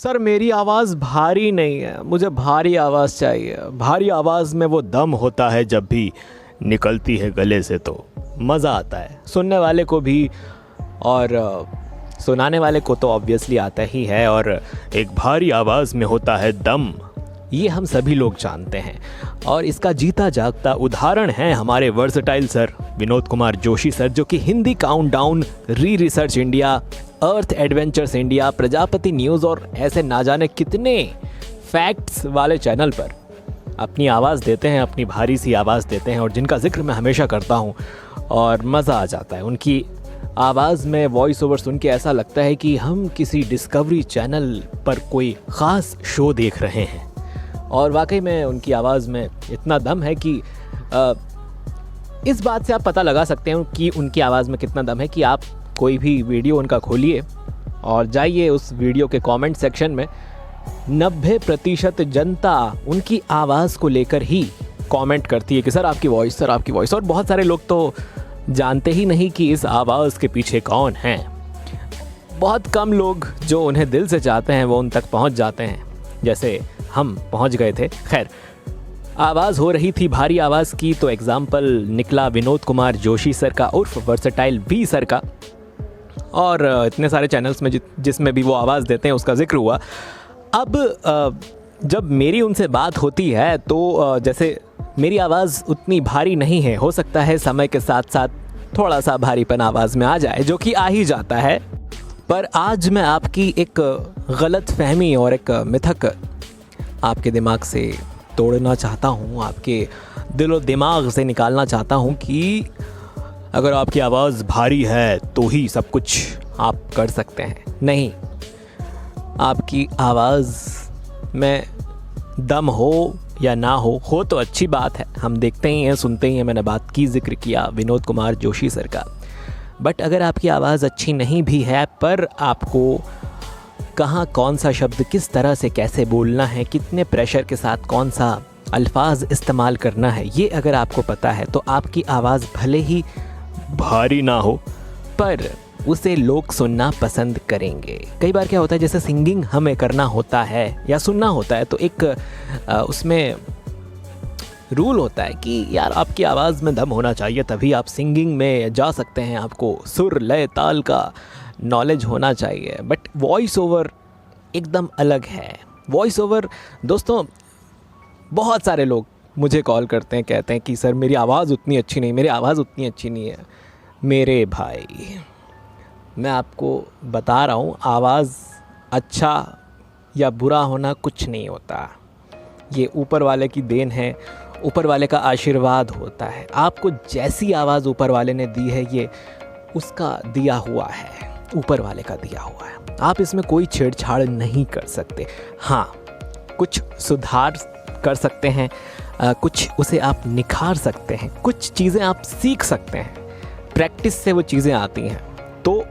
Sir मेरी आवाज़ भारी नहीं है, मुझे भारी आवाज़ चाहिए। भारी आवाज़ में वो दम होता है जब भी निकलती है गले से, तो मज़ा आता है सुनने वाले को भी और सुनाने वाले को तो ऑब्वियसली आता ही है। और एक भारी आवाज़ में होता है दम, ये हम सभी लोग जानते हैं। और इसका जीता जागता उदाहरण है हमारे versatile sir Vinod Kumar Joshi sir, जो कि हिंदी काउंटडाउन, रिसर्च इंडिया, अर्थ एडवेंचर्स इंडिया, प्रजापति न्यूज़ और ऐसे ना जाने कितने फैक्ट्स वाले चैनल पर अपनी आवाज़ देते हैं, अपनी भारी सी आवाज़ देते हैं, और जिनका जिक्र मैं हमेशा करता हूँ और मज़ा आ जाता है उनकी आवाज़ में। वॉइस ओवर सुन के ऐसा लगता है कि हम किसी डिस्कवरी चैनल पर कोई ख़ास शो देख रहे हैं। और वाकई में उनकी आवाज़ में इतना दम है कि इस बात से आप पता लगा सकते हैं कि उनकी आवाज़ में कितना दम है कि आप कोई भी वीडियो उनका खोलिए और जाइए उस वीडियो के कमेंट सेक्शन में, 90% जनता उनकी आवाज़ को लेकर ही कमेंट करती है कि सर आपकी वॉइस, सर आपकी वॉइस। और बहुत सारे लोग तो जानते ही नहीं कि इस आवाज़ के पीछे कौन है। बहुत कम लोग जो उन्हें दिल से चाहते हैं वो उन तक पहुंच जाते हैं, जैसे हम पहुंच गए थे। खैर, आवाज़ हो रही थी भारी आवाज़ की, तो एग्जाम्पल निकला विनोद कुमार जोशी सर का उर्फ वर्सटाइल वी सर का, और इतने सारे चैनल्स में जिसमें भी वो आवाज़ देते हैं उसका जिक्र हुआ। अब जब मेरी उनसे बात होती है तो जैसे मेरी आवाज़ उतनी भारी नहीं है, हो सकता है समय के साथ साथ थोड़ा सा भारीपन आवाज़ में आ जाए, जो कि आ ही जाता है। पर आज मैं आपकी एक गलत फहमी और एक मिथक आपके दिमाग से तोड़ना चाहता हूँ, आपके दिलो दिमाग से निकालना चाहता हूँ कि अगर आपकी आवाज़ भारी है तो ही सब कुछ आप कर सकते हैं। नहीं, आपकी आवाज़ में दम हो या ना हो तो अच्छी बात है, हम देखते ही हैं, सुनते ही हैं। मैंने बात की, जिक्र किया विनोद कुमार जोशी सर का। बट अगर आपकी आवाज़ अच्छी नहीं भी है, पर आपको कहाँ कौन सा शब्द किस तरह से कैसे बोलना है, कितने प्रेशर के साथ कौन सा अल्फाज इस्तेमाल करना है, ये अगर आपको पता है तो आपकी आवाज़ भले ही भारी ना हो पर उसे लोग सुनना पसंद करेंगे। कई बार क्या होता है, जैसे सिंगिंग हमें करना होता है या सुनना होता है, तो एक उसमें रूल होता है कि यार आपकी आवाज़ में दम होना चाहिए, तभी आप सिंगिंग में जा सकते हैं, आपको सुर लय ताल का नॉलेज होना चाहिए। बट वॉइस ओवर एकदम अलग है। वॉइस ओवर दोस्तों, बहुत सारे लोग मुझे कॉल करते हैं, कहते हैं कि सर मेरी आवाज़ उतनी अच्छी नहीं, मेरी आवाज़ उतनी अच्छी नहीं है। मेरे भाई, मैं आपको बता रहा हूँ, आवाज़ अच्छा या बुरा होना कुछ नहीं होता, ये ऊपर वाले की देन है, ऊपर वाले का आशीर्वाद होता है। आपको जैसी आवाज़ ऊपर वाले ने दी है, ये उसका दिया हुआ है, ऊपर वाले का दिया हुआ है। आप इसमें कोई छेड़छाड़ नहीं कर सकते। हाँ, कुछ सुधार कर सकते हैं, कुछ उसे आप निखार सकते हैं, कुछ चीज़ें आप सीख सकते हैं, प्रैक्टिस से वो चीज़ें आती हैं। तो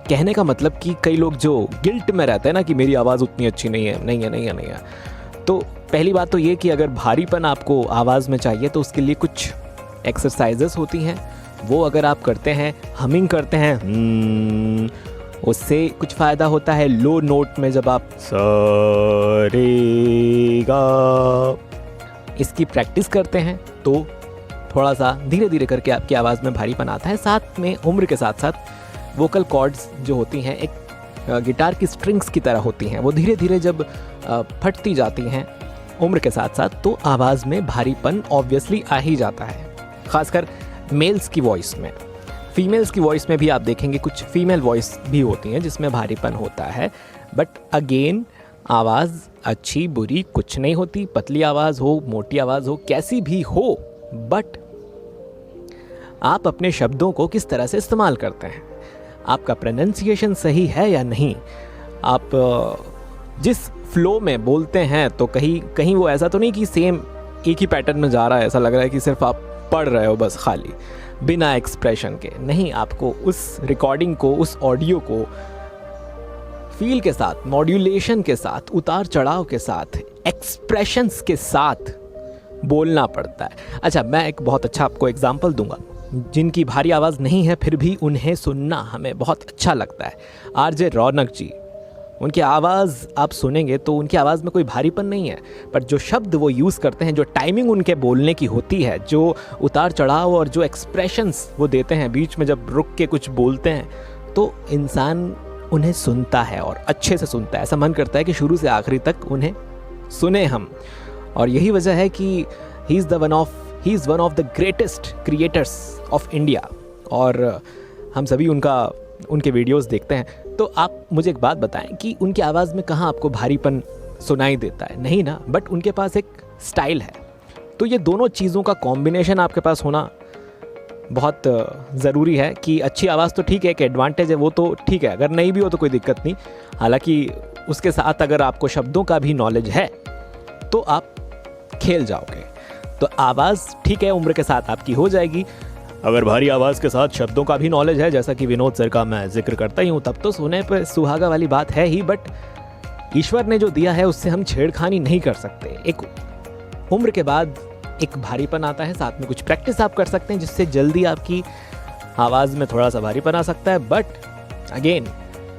कहने का मतलब कि कई लोग जो गिल्ट में रहते हैं ना कि मेरी आवाज़ उतनी अच्छी नहीं है, तो पहली बात तो ये कि अगर भारीपन आपको आवाज़ में चाहिए तो उसके लिए कुछ एक्सरसाइजेस होती हैं, वो अगर आप करते हैं, हमिंग करते हैं, उससे कुछ फ़ायदा होता है। लो नोट में जब आप सा रे गा इसकी प्रैक्टिस करते हैं तो थोड़ा सा धीरे धीरे करके आपकी आवाज़ में भारीपन आता है। साथ में उम्र के साथ साथ वोकल कॉर्ड्स जो होती हैं एक गिटार की स्ट्रिंग्स की तरह होती हैं, वो धीरे धीरे जब फटती जाती हैं उम्र के साथ साथ, तो आवाज़ में भारीपन ऑब्वियसली आ ही जाता है। ख़ासकर मेल्स की वॉइस में। फीमेल्स की वॉइस में भी आप देखेंगे कुछ फीमेल वॉइस भी होती हैं जिसमें भारीपन होता है। बट अगेन, आवाज़ अच्छी बुरी कुछ नहीं होती, पतली आवाज़ हो, मोटी आवाज़ हो, कैसी भी हो, बट आप अपने शब्दों को किस तरह से इस्तेमाल करते हैं, आपका प्रोनाउंसिएशन सही है या नहीं, आप जिस फ्लो में बोलते हैं तो कहीं वो ऐसा तो नहीं कि सेम एक ही पैटर्न में जा रहा है, ऐसा लग रहा है कि सिर्फ आप पढ़ रहे हो बस खाली बिना एक्सप्रेशन के। नहीं, आपको उस रिकॉर्डिंग को, उस ऑडियो को फील के साथ, मॉड्यूलेशन के साथ, उतार चढ़ाव के साथ, एक्सप्रेशंस के साथ बोलना पड़ता है। अच्छा, मैं एक बहुत अच्छा आपको एग्जांपल दूंगा, जिनकी भारी आवाज़ नहीं है फिर भी उन्हें सुनना हमें बहुत अच्छा लगता है। आरजे रौनक जी, उनकी आवाज़ आप सुनेंगे तो उनकी आवाज़ में कोई भारीपन नहीं है, पर जो शब्द वो यूज़ करते हैं, जो टाइमिंग उनके बोलने की होती है, जो उतार चढ़ाव और जो एक्सप्रेशंस वो देते हैं बीच में जब रुक के कुछ बोलते हैं, तो इंसान उन्हें सुनता है और अच्छे से सुनता है। ऐसा मन करता है कि शुरू से आखिरी तक उन्हें सुने हम। और यही वजह है कि he is one of the greatest creators of India. और हम सभी उनके वीडियोस देखते हैं। तो आप मुझे एक बात बताएं कि उनकी आवाज़ में कहाँ आपको भारीपन सुनाई देता है? नहीं ना, बट उनके पास एक स्टाइल है। तो ये दोनों चीज़ों का कॉम्बिनेशन आपके पास होना बहुत ज़रूरी है। कि अच्छी आवाज़ तो ठीक है, एक एडवांटेज है, वो तो ठीक है, अगर नहीं भी हो तो कोई दिक्कत नहीं। हालांकि उसके साथ अगर आपको शब्दों का भी नॉलेज है तो आप खेल जाओगे। तो आवाज़ ठीक है, उम्र के साथ आपकी हो जाएगी। अगर भारी आवाज़ के साथ शब्दों का भी नॉलेज है, जैसा कि विनोद सर का मैं जिक्र करता ही हूँ, तब तो सोने पर सुहागा वाली बात है ही। बट ईश्वर ने जो दिया है उससे हम छेड़खानी नहीं कर सकते। एक उम्र के बाद एक भारीपन आता है, साथ में कुछ प्रैक्टिस आप कर सकते हैं जिससे जल्दी आपकी आवाज़ में थोड़ा सा भारीपन आ सकता है। बट अगेन,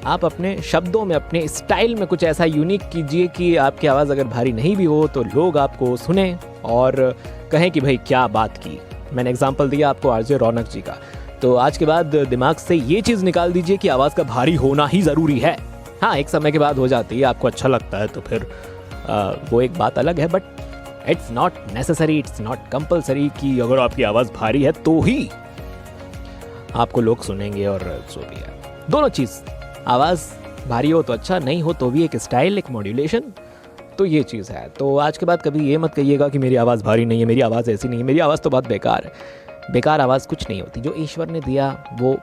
आप अपने शब्दों में, अपने स्टाइल में कुछ ऐसा यूनिक कीजिए कि आपकी आवाज़ अगर भारी नहीं भी हो तो लोग आपको सुने और कहें कि भाई क्या बात की। मैंने एग्जांपल दिया आपको आरजे रौनक जी का। तो आज के बाद दिमाग से ये चीज़ निकाल दीजिए कि आवाज़ का भारी होना ही ज़रूरी है। हाँ, एक समय के बाद हो जाती है, आपको अच्छा लगता है तो फिर वो एक बात अलग है। But it's not necessary, it's not compulsory कि अगर आपकी आवाज़ भारी है तो ही आपको लोग सुनेंगे। और जो भी है, दोनों चीज़, आवाज़ भारी हो तो अच्छा, नहीं हो तो भी एक स्टाइल, एक मॉड्यूलेशन, तो ये चीज़ है। तो आज के बाद कभी ये मत कहिएगा कि मेरी आवाज़ भारी नहीं है, मेरी आवाज़ ऐसी नहीं है, मेरी आवाज़ तो बहुत बेकार है। बेकार आवाज़ कुछ नहीं होती। जो ईश्वर ने दिया वो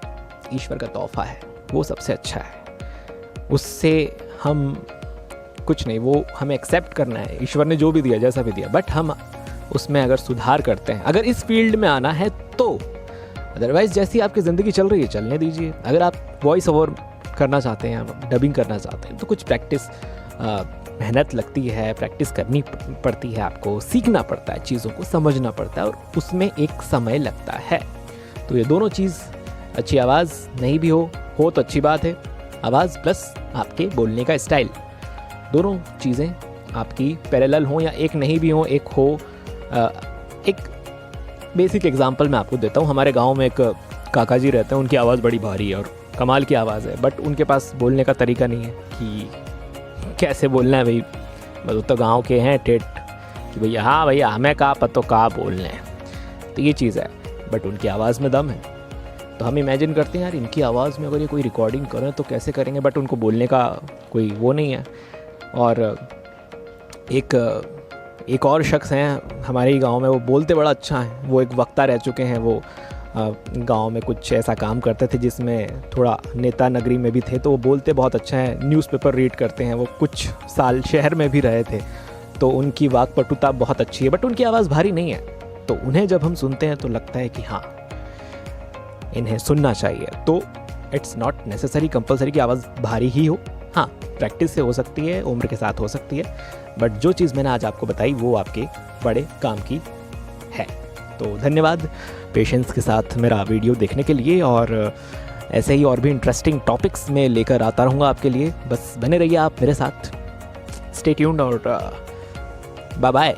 ईश्वर का तोहफा है, वो सबसे अच्छा है। उससे हम कुछ नहीं, वो हमें एक्सेप्ट करना है। ईश्वर ने जो भी दिया, जैसा भी दिया, बट हम उसमें अगर सुधार करते हैं, अगर इस फील्ड में आना है तो। अदरवाइज़ जैसी आपकी ज़िंदगी चल रही है चलने दीजिए। अगर आप वॉइस ओवर करना चाहते हैं, डबिंग करना चाहते हैं, तो कुछ प्रैक्टिस, मेहनत लगती है, प्रैक्टिस करनी पड़ती है, आपको सीखना पड़ता है, चीज़ों को समझना पड़ता है और उसमें एक समय लगता है। तो ये दोनों चीज़, अच्छी आवाज़ नहीं भी हो तो अच्छी बात है, आवाज़ प्लस आपके बोलने का स्टाइल, दोनों चीज़ें आपकी पैरेलल हों या एक नहीं भी हो, एक हो। एक बेसिक एग्जांपल मैं आपको देता हूँ। हमारे गांव में एक काका जी रहते हैं, उनकी आवाज़ बड़ी भारी है और कमाल की आवाज़ है, बट उनके पास बोलने का तरीका नहीं है कि कैसे बोलना है। भाई मतलब तो गांव के हैं ठेठ कि भैया हाँ भैया हमें कहा पतो कहा बोलना है, तो ये चीज़ है। बट उनकी आवाज़ में दम है। तो हम इमेजिन करते हैं यार इनकी आवाज़ में अगर ये कोई रिकॉर्डिंग करें तो कैसे करेंगे, बट उनको बोलने का कोई वो नहीं है। और एक और शख्स हैं हमारे ही गांव में, वो बोलते बड़ा अच्छा है, वो एक वक्ता रह चुके हैं। वो गांव में कुछ ऐसा काम करते थे जिसमें थोड़ा नेता नगरी में भी थे, तो वो बोलते बहुत अच्छा है, न्यूज़पेपर रीड करते हैं। वो कुछ साल शहर में भी रहे थे, तो उनकी वाक्पटुता बहुत अच्छी है, बट उनकी आवाज़ भारी नहीं है। तो उन्हें जब हम सुनते हैं तो लगता है कि हाँ इन्हें सुनना चाहिए। तो इट्स नॉट नेसेसरी कंपलसरी कि आवाज़ भारी ही हो। हाँ, प्रैक्टिस से हो सकती है, उम्र के साथ हो सकती है, बट जो चीज़ मैंने आज आपको बताई वो आपके बड़े काम की है। तो धन्यवाद पेशेंस के साथ मेरा वीडियो देखने के लिए, और ऐसे ही और भी इंटरेस्टिंग टॉपिक्स में लेकर आता रहूँगा आपके लिए। बस बने रहिए आप मेरे साथ। स्टे ट्यून्ड और बाय बाय।